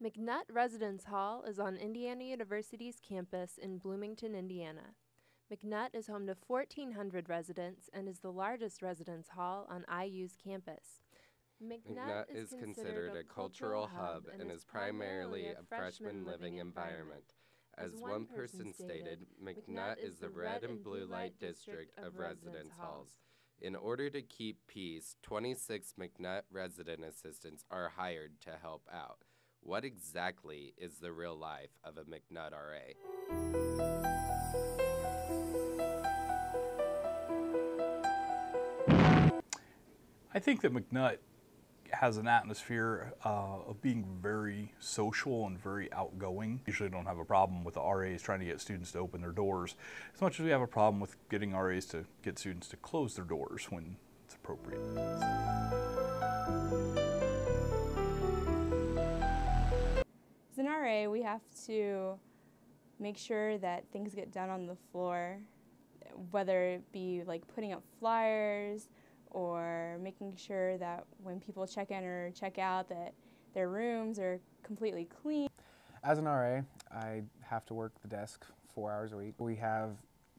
McNutt Residence Hall is on Indiana University's campus in Bloomington, Indiana. McNutt is home to 1,400 residents and is the largest residence hall on IU's campus. McNutt is considered a cultural hub and is primarily a freshman living environment. As one person stated, McNutt is the red and blue light district of residence halls. In order to keep peace, 26 McNutt Resident Assistants are hired to help out. What exactly is the real life of a McNutt RA? I think that McNutt has an atmosphere of being very social and very outgoing. Usually don't have a problem with the RAs trying to get students to open their doors as much as we have a problem with getting RAs to get students to close their doors when it's appropriate. As an RA, we have to make sure that things get done on the floor, whether it be like putting up flyers or making sure that when people check in or check out that their rooms are completely clean. As an RA, I have to work the desk 4 hours a week. We have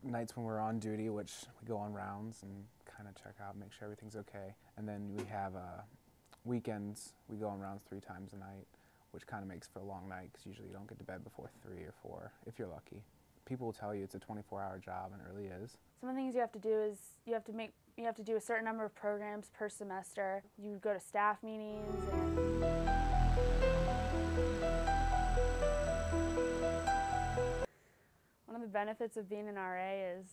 nights when we're on duty, which we go on rounds and kind of check out, make sure everything's okay. And then we have weekends, we go on rounds 3 times a night, which kind of makes for a long night because usually you don't get to bed before 3 or 4, if you're lucky. People will tell you it's a 24-hour job, and it really is. Some of the things you have to do is you have to do a certain number of programs per semester. You go to staff meetings and one of the benefits of being an RA is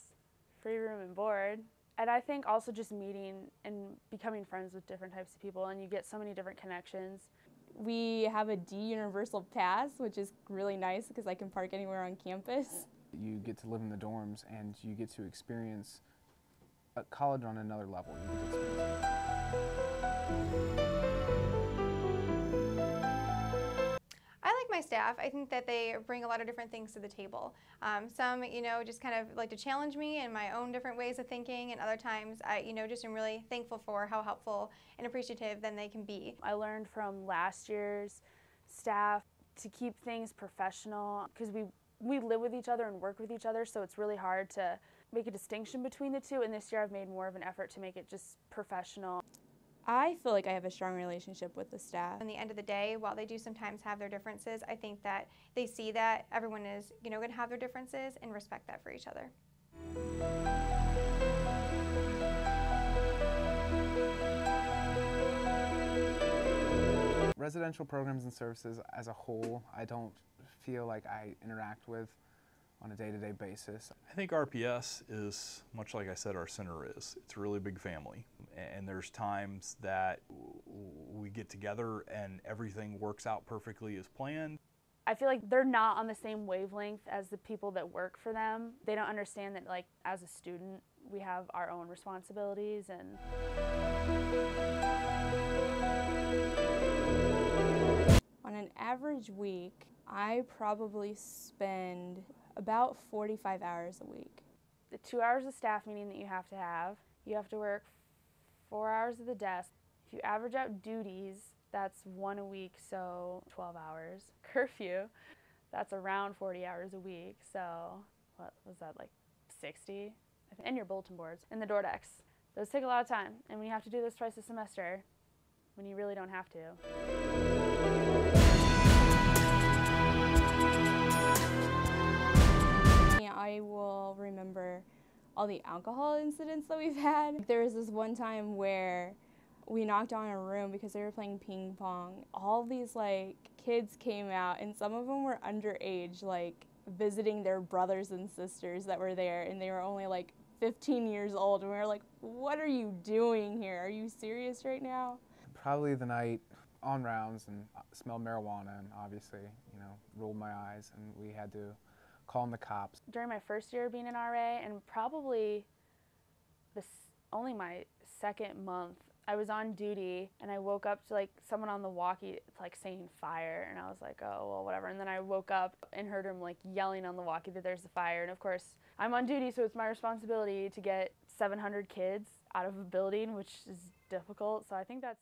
free room and board. And I think also just meeting and becoming friends with different types of people, and you get so many different connections. We have a D universal pass, which is really nice because I can park anywhere on campus. You get to live in the dorms and you get to experience college on another level. You get to experience I like my staff. I think that they bring a lot of different things to the table. Some, just kind of like to challenge me in my own different ways of thinking, and other times I, just am really thankful for how helpful and appreciative then they can be. I learned from last year's staff to keep things professional because we live with each other and work with each other, so it's really hard to make a distinction between the two, and this year I've made more of an effort to make it just professional. I feel like I have a strong relationship with the staff. At the end of the day, while they do sometimes have their differences, I think that they see that everyone is, going to have their differences and respect that for each other. Residential programs and services as a whole, I don't feel like I interact with on a day-to-day basis. I think RPS is, much like I said our center is, it's a really big family. And there's times that we get together and everything works out perfectly as planned. I feel like they're not on the same wavelength as the people that work for them. They don't understand that, like, as a student, we have our own responsibilities and On an average week, I probably spend about 45 hours a week. the 2 hours of staff meeting that you have to work 4 hours at the desk. If you average out duties, that's 1 a week, so 12 hours. Curfew, that's around 40 hours a week, so what was that, like 60? And your bulletin boards and the door decks. Those take a lot of time, and when you have to do this twice a semester, when you really don't have to. I will remember all the alcohol incidents that we've had. There was this one time where we knocked on a room because they were playing ping pong. All these kids came out, and some of them were underage, visiting their brothers and sisters that were there, and they were only 15 years old, and we were like, what are you doing here? Are you serious right now? Probably the night on rounds and smelled marijuana, and obviously, rolled my eyes, and we had to call in the cops. During my first year being an RA, and probably only my second month, I was on duty, and I woke up to someone on the walkie saying fire, and I was like, oh, well, whatever. And then I woke up and heard him yelling on the walkie that there's a fire. And of course, I'm on duty, so it's my responsibility to get 700 kids out of a building, which is difficult. So I think that's